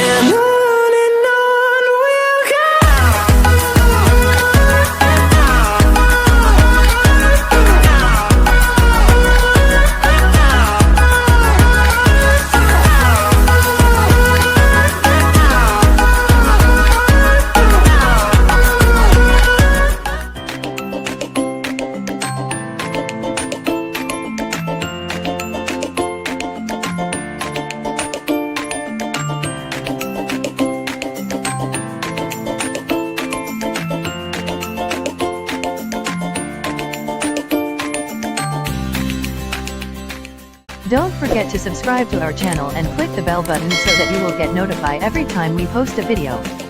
and on we'll go. Don't forget to subscribe to our channel and click the bell button so that you will get notified every time we post a video.